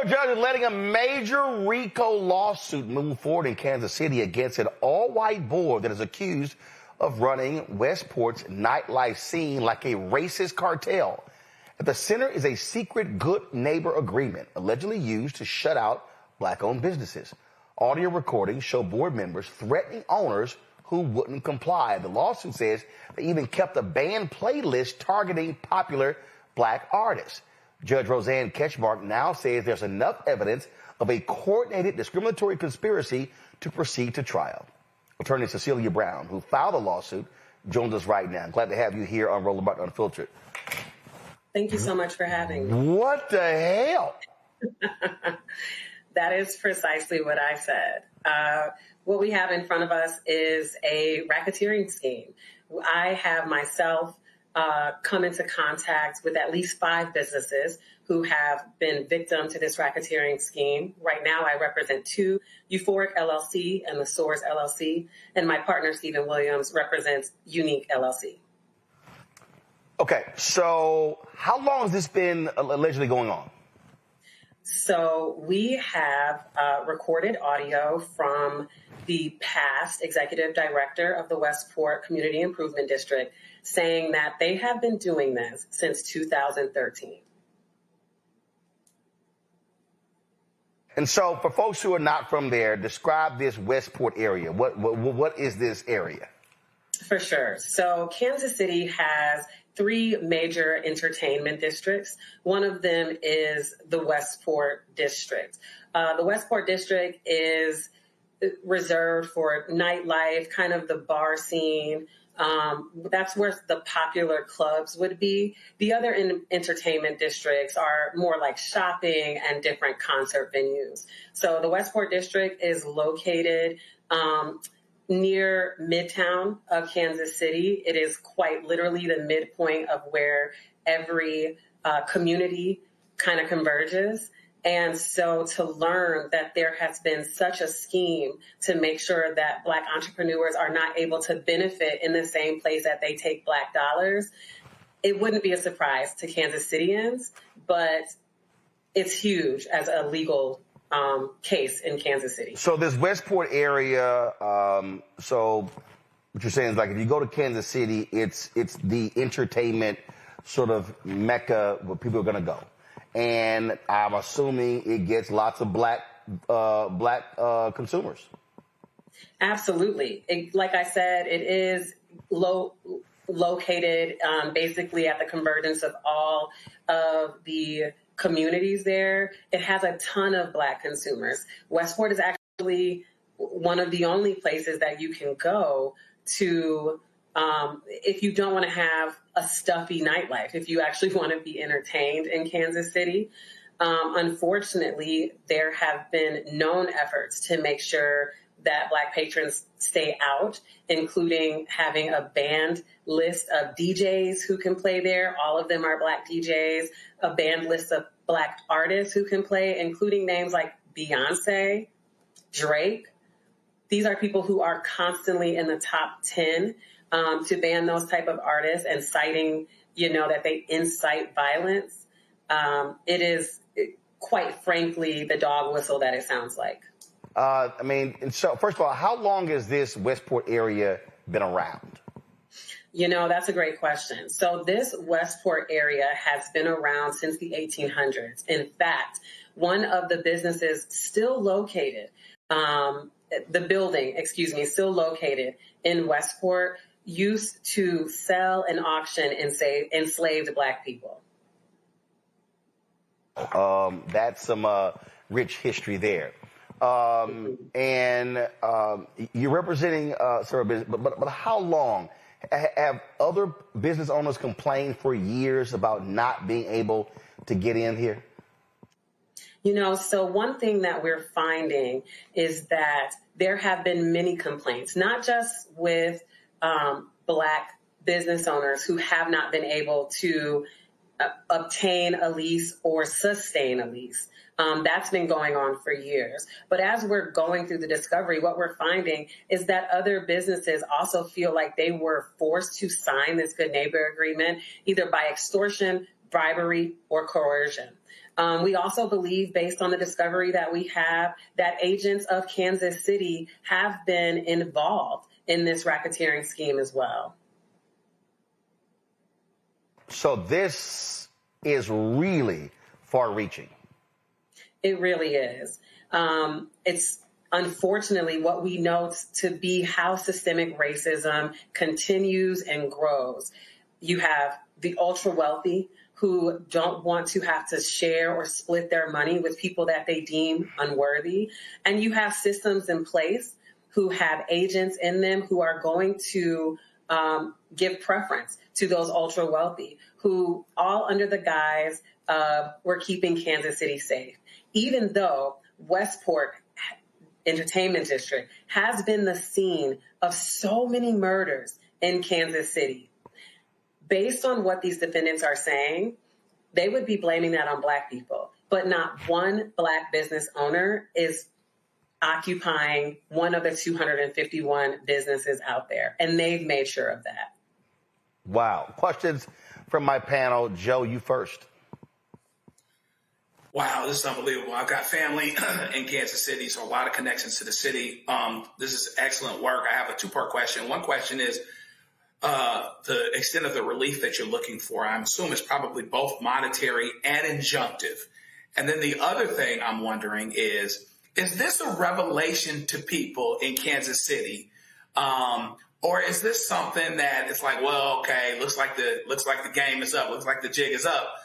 Federal judge is letting a major RICO lawsuit move forward in Kansas City against an all-white board that is accused of running Westport's nightlife scene like a racist cartel. At the center is a secret good neighbor agreement allegedly used to shut out black-owned businesses. Audio recordings show board members threatening owners who wouldn't comply. The lawsuit says they even kept a banned playlist targeting popular black artists. Judge Roland Ketchmark now says there's enough evidence of a coordinated discriminatory conspiracy to proceed to trial. Attorney Cecilia Brown, who filed the lawsuit, joins us right now. Glad to have you here on Roland Unfiltered. Thank you so much for having me. What the hell? That is precisely what I said. What we have in front of us is a racketeering scheme. I have myself come into contact with at least 5 businesses who have been victim to this racketeering scheme. Right now, I represent 2, Euphoric LLC and the Source LLC, and my partner, Stephen Williams, represents Unique LLC. Okay, so how long has this been allegedly going on? So we have recorded audio from the past executive director of the Westport Community Improvement District saying that they have been doing this since 2013. And so for folks who are not from there, describe this Westport area. What is this area? For sure. So Kansas City has 3 major entertainment districts. One of them is the Westport District. The Westport District is reserved for nightlife, kind of the bar scene. That's where the popular clubs would be. The other entertainment districts are more like shopping and different concert venues. So the Westport District is located near Midtown of Kansas City. It is quite literally the midpoint of where every community kind of converges. And so to learn that there has been such a scheme to make sure that Black entrepreneurs are not able to benefit in the same place that they take Black dollars, it wouldn't be a surprise to Kansas Cityans, but it's huge as a legal case in Kansas City. So this Westport area, so what you're saying is like if you go to Kansas City, it's the entertainment sort of mecca where people are going to go. And I'm assuming it gets lots of black consumers. Absolutely. Like I said, it is located basically at the convergence of all of the communities there. It has a ton of Black consumers. Westport is actually one of the only places that you can go to if you don't want to have a stuffy nightlife, if you actually want to be entertained in Kansas City. Unfortunately, there have been known efforts to make sure that Black patrons stay out, including having a banned list of DJs who can play there. All of them are Black DJs, a banned list of Black artists who can play, including names like Beyonce, Drake. These are people who are constantly in the top 10 to ban those type of artists and citing, that they incite violence. It is quite frankly the dog whistle that it sounds like. So first of all, how long has this Westport area been around? That's a great question. So this Westport area has been around since the 1800s. In fact, one of the businesses still located, still located in Westport, used to sell and auction enslaved Black people. That's some rich history there. And you're representing business, but how long? Have other business owners complained for years about not being able to get in here? So one thing that we're finding is that there have been many complaints, not just with Black business owners who have not been able to obtain a lease or sustain a lease. That's been going on for years. But as we're going through the discovery, what we're finding is that other businesses also feel like they were forced to sign this good neighbor agreement, either by extortion, bribery, or coercion. We also believe, based on the discovery that we have, that agents of Kansas City have been involved in this racketeering scheme as well. So this is really far-reaching. It really is. It's unfortunately what we know to be how systemic racism continues and grows. You have the ultra-wealthy who don't want to have to share or split their money with people that they deem unworthy. And you have systems in place who have agents in them who are going to give preference to those ultra-wealthy, who all under the guise of we're keeping Kansas City safe. Even though Westport Entertainment District has been the scene of so many murders in Kansas City. Based on what these defendants are saying, they would be blaming that on Black people, but not one Black business owner is occupying one of the 251 businesses out there, and they've made sure of that. Wow. Questions from my panel. Joe, you first. Wow, this is unbelievable. I've got family in Kansas City, so a lot of connections to the city. This is excellent work. I have a two-part question. One question is the extent of the relief that you're looking for. I assume it's probably both monetary and injunctive. And then the other thing I'm wondering is this a revelation to people in Kansas City? Or is this something that it's like, well, okay, looks like the game is up, looks like the jig is up,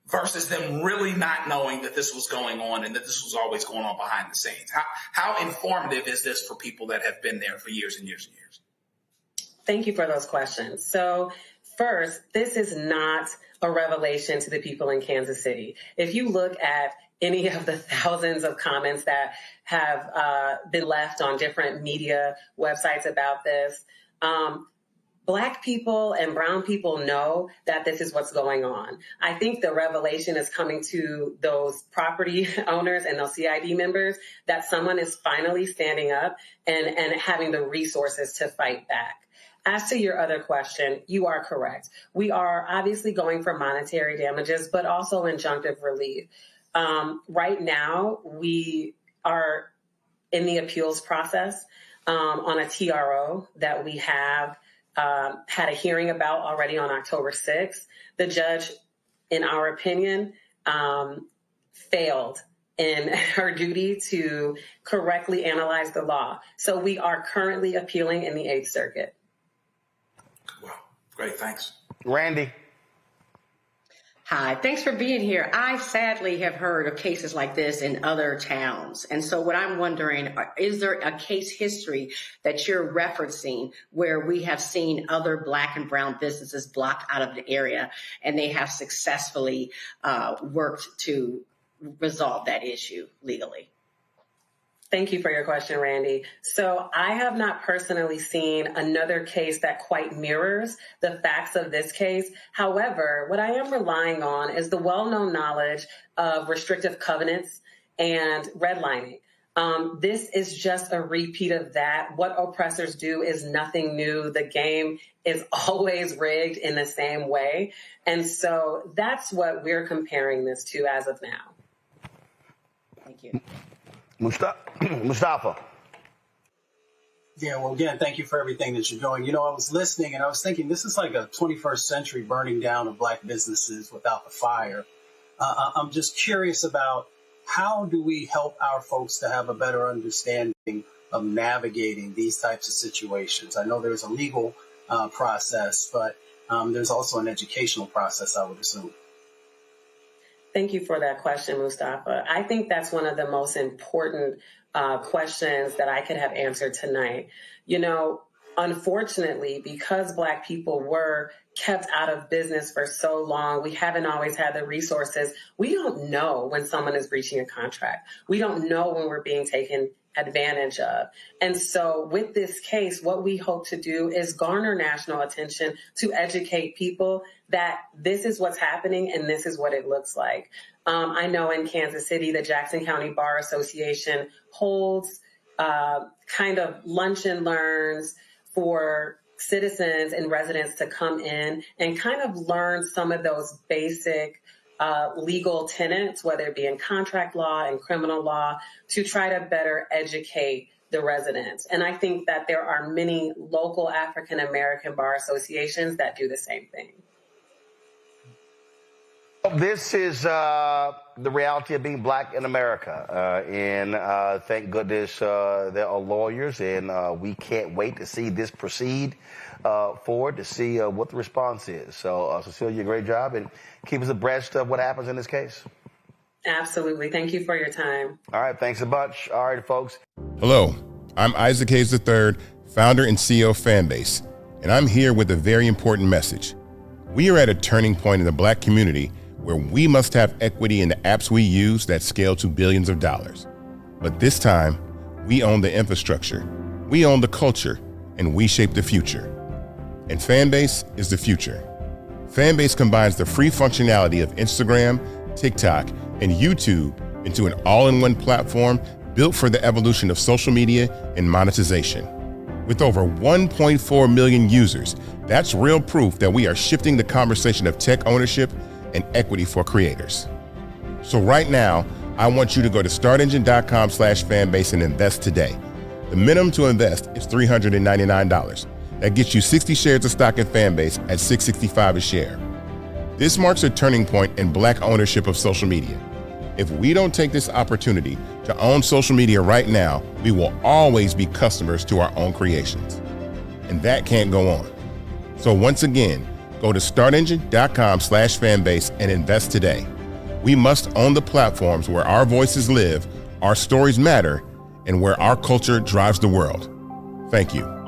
versus them really not knowing that this was going on and that this was always going on behind the scenes? How informative is this for people that have been there for years and years and years? Thank you for those questions. So first, this is not a revelation to the people in Kansas City. If you look at any of the thousands of comments that have been left on different media websites about this, Black people and brown people know that this is what's going on. I think the revelation is coming to those property owners and those CID members that someone is finally standing up and having the resources to fight back. As to your other question, you are correct. We are obviously going for monetary damages, but also injunctive relief. Right now, we are in the appeals process on a TRO that we have had a hearing about already on October 6th. The judge, in our opinion, failed in her duty to correctly analyze the law. So we are currently appealing in the 8th Circuit. Wow, great, thanks. Randy. Hi, thanks for being here. I sadly have heard of cases like this in other towns. And so what I'm wondering, is there a case history that you're referencing where we have seen other Black and brown businesses blocked out of the area and they have successfully worked to resolve that issue legally? Thank you for your question, Randy. So I have not personally seen another case that quite mirrors the facts of this case. However, what I am relying on is the well-known knowledge of restrictive covenants and redlining. This is just a repeat of that. What oppressors do is nothing new. The game is always rigged in the same way. And so that's what we're comparing this to as of now. Thank you. Mustafa. Yeah, well, again, thank you for everything that you're doing. You know, I was listening and I was thinking this is like a 21st century burning down of Black businesses without the fire. I'm just curious about how do we help our folks to have a better understanding of navigating these types of situations? I know there's a legal process, but there's also an educational process, I would assume. Thank you for that question, Mustafa. I think that's one of the most important questions that I could have answered tonight. You know, unfortunately, because Black people were kept out of business for so long, we haven't always had the resources. We don't know when someone is breaching a contract. We don't know when we're being taken advantage of. And so with this case, what we hope to do is garner national attention to educate people that this is what's happening and this is what it looks like. I know in Kansas City, the Jackson County Bar Association holds kind of lunch and learns for citizens and residents to come in and kind of learn some of those basic legal tenets, whether it be in contract law and criminal law, to try to better educate the residents. And I think that there are many local African American bar associations that do the same thing. This is the reality of being black in America. And thank goodness there are lawyers, and we can't wait to see this proceed forward to see what the response is. So, Cecilia, great job, and keep us abreast of what happens in this case. Absolutely. Thank you for your time. All right. Thanks a bunch. All right, folks. Hello, I'm Isaac Hayes III, founder and CEO of Fanbase, and I'm here with a very important message. We are at a turning point in the black community where we must have equity in the apps we use that scale to billions of dollars. But this time, we own the infrastructure, we own the culture, and we shape the future. And Fanbase is the future. Fanbase combines the free functionality of Instagram, TikTok, and YouTube into an all-in-one platform built for the evolution of social media and monetization. With over 1.4 million users, that's real proof that we are shifting the conversation of tech ownership and equity for creators. So right now, I want you to go to startengine.com/fanbase and invest today. The minimum to invest is $399. That gets you 60 shares of stock in Fanbase at $665 a share. This marks a turning point in black ownership of social media. If we don't take this opportunity to own social media right now, we will always be customers to our own creations. And that can't go on. So once again, go to startengine.com/fanbase and invest today. We must own the platforms where our voices live, our stories matter, and where our culture drives the world. Thank you.